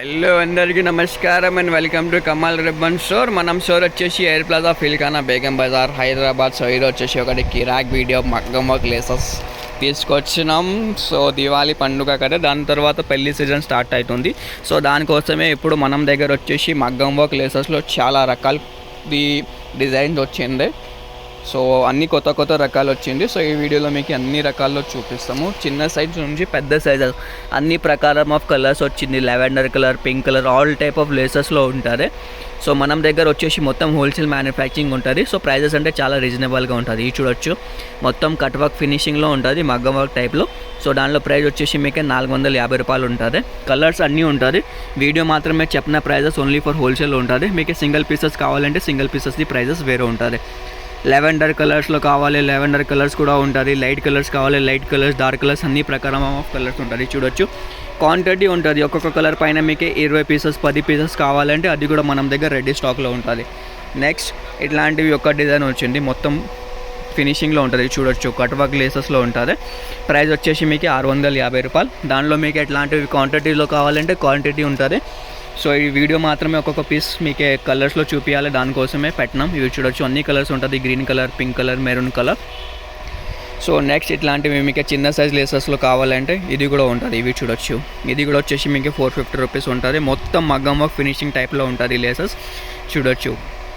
Hello అందరికీ నమస్కారం and welcome to Kamal ribbon store. మనం స్టోర్ వచ్చేసి air plaza Philkhana Begum Bazar Hyderabad. So ఇది వచ్చేసి ఒకటి కిరాక్ వీడియో మగ్గం వర్క్ లేసెస్ తీసుకొచ్చినాం. సో దివాళీ పండుగ కదా, దాని తర్వాత పెళ్లి సీజన్ స్టార్ట్ అవుతుంది. సో దానికోసమే ఇప్పుడు మనం దగ్గర వచ్చేసి మగ్గం వర్క్ లేసెస్లో చాలా రకాల డిజైన్స్ వచ్చింది. సో అన్ని కొత్త రకాలు వచ్చింది. సో ఈ వీడియోలో మీకు అన్ని రకాల్లో చూపిస్తాము. చిన్న సైజ్ నుంచి పెద్ద సైజ్ అన్ని ప్రకారం ఆఫ్ కలర్స్ వచ్చింది. Lavender colour, pink colour, all type of లేసెస్లో ఉంటుంది. సో మనం దగ్గర వచ్చేసి మొత్తం హోల్సేల్ మ్యానుఫ్యాక్చరింగ్ ఉంటుంది. సో ప్రైజెస్ అంటే చాలా రీజనబుల్గా ఉంటుంది. ఇది చూడొచ్చు, మొత్తం కట్ వర్క్ ఫినిషింగ్లో ఉంటుంది, మగ్గం వర్క్ టైప్లో. సో దానిలో ప్రైస్ వచ్చేసి మీకు 450 రూపాయలు ఉంటుంది. కలర్స్ అన్నీ ఉంటుంది. వీడియో మాత్రమే చెప్పిన ప్రైజెస్ ఓన్లీ ఫర్ హోల్సేల్లో ఉంటుంది. మీకు సింగిల్ పీసెస్ కావాలంటే సింగిల్ పీసెస్ది ప్రైజెస్ వేరే ఉంటుంది. లెవెండర్ కలర్స్లో కావాలి, లెవెండర్ కలర్స్ కూడా ఉంటుంది. లైట్ కలర్స్ కావాలి, లైట్ కలర్స్, డార్క్ కలర్స్, అన్ని ప్రకారం ఆఫ్ కలర్స్ ఉంటుంది. చూడొచ్చు, క్వాంటిటీ ఉంటుంది. ఒక్కొక్క కలర్ పైన మీకు 20 పీసెస్ 10 పీసెస్ కావాలంటే అది కూడా మనం దగ్గర రెడీ స్టాక్లో ఉంటుంది. నెక్స్ట్ ఇట్లాంటివి ఒక డిజైన్ వచ్చింది, మొత్తం ఫినిషింగ్లో ఉంటుంది. చూడొచ్చు, కట్ వర్క్ లేసెస్లో ఉంటుంది. ప్రైస్ వచ్చేసి మీకు 650 రూపాయలు. దానిలో మీకు ఎట్లాంటివి క్వాంటిటీలో కావాలంటే క్వాంటిటీ ఉంటుంది. సో ఈ వీడియో మాత్రమే ఒక్కొక్క పీస్ మీకు కలర్స్లో చూపించాలి, దానికోసమే పెట్టినాం. ఇవి చూడొచ్చు, అన్ని కలర్స్ ఉంటుంది. Green colour, pink colour, maroon colour. So next ఇట్లాంటివి మీకు చిన్న సైజ్ లేసెస్లో కావాలంటే ఇది కూడా ఉంటుంది. ఇవి చూడొచ్చు, ఇది కూడా వచ్చేసి మీకు 450 రూపీస్ ఉంటుంది. మొత్తం మగ్గం వర్క్ ఫినిషింగ్ టైప్లో ఉంటుంది లేసెస్. చూడొచ్చు,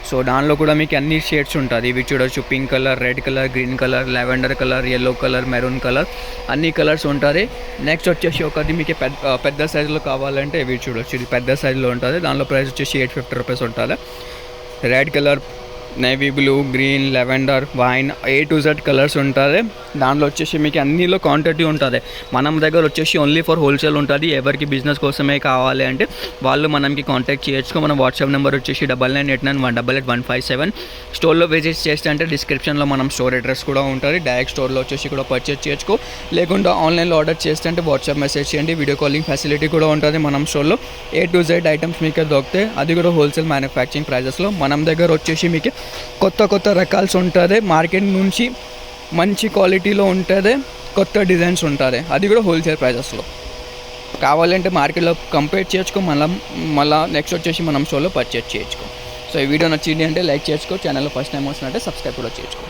సో దానిలో కూడా మీకు అన్ని షేడ్స్ ఉంటుంది. ఇవి చూడొచ్చు, pink colour, red colour, green colour, lavender colour, yellow colour, maroon colour, అన్ని కలర్స్ ఉంటుంది. నెక్స్ట్ వచ్చేసి ఒకటి మీకు పెద్ద సైజులో కావాలంటే ఇవి చూడొచ్చు, ఇది పెద్ద సైజులో ఉంటుంది. దానిలో ప్రైస్ వచ్చేసి 850 రూపీస్ ఉంటుంది. Red colour, navy blue, green, lavender, wine, A to Z colours ఉంటుంది. దాంట్లో వచ్చేసి మీకు అన్నిలో క్వాంటిటీ ఉంటుంది. మనం దగ్గర వచ్చేసి ఓన్లీ ఫర్ హోల్సేల్ ఉంటుంది. ఎవరికి బిజినెస్ కోసమే కావాలి అంటే వాళ్ళు మనకి కాంటాక్ట్ చేయొచ్చు. మన వాట్సాప్ నెంబర్ వచ్చేసి 9989188157. స్టోర్లో విజిట్ చేస్తే అంటే డిస్క్రిప్షన్లో మనం స్టోర్ అడ్రస్ కూడా ఉంటుంది. డైరెక్ట్ స్టోర్లో వచ్చేసి కూడా పర్చేస్ చేయొచ్చు. లేకుండా ఆన్లైన్లో ఆర్డర్ చేస్తే అంటే వాట్సాప్ మెసేజ్ చేయండి. వీడియో కాలింగ్ ఫెసిలిటీ కూడా ఉంటుంది. మనం స్టోర్లో A to Z ఐటమ్స్ మీకు దొరుకుతాయి. అది కూడా హోల్సేల్ మ్యానుఫ్యాక్చరింగ్ ప్రైజెస్లో. మనం దగ్గర వచ్చేసి మీకు కొత్త రకాల్స్ ఉంటుంది. మార్కెట్ నుంచి మంచి క్వాలిటీలో ఉంటుంది, కొత్త డిజైన్స్ ఉంటుంది. అది కూడా హోల్సేల్ ప్రైజెస్లో. కావాలంటే మార్కెట్లో కంపేర్ చేసుకో, మళ్ళీ నెక్స్ట్ వచ్చేసి మనం షోలో పర్చేజ్ చేసుకో. సో ఈ వీడియో నచ్చింది అంటే లైక్ చేసుకో, ఛానల్లో ఫస్ట్ టైం వస్తున్నట్టే సబ్స్క్రైబ్ కూడా చేసుకో.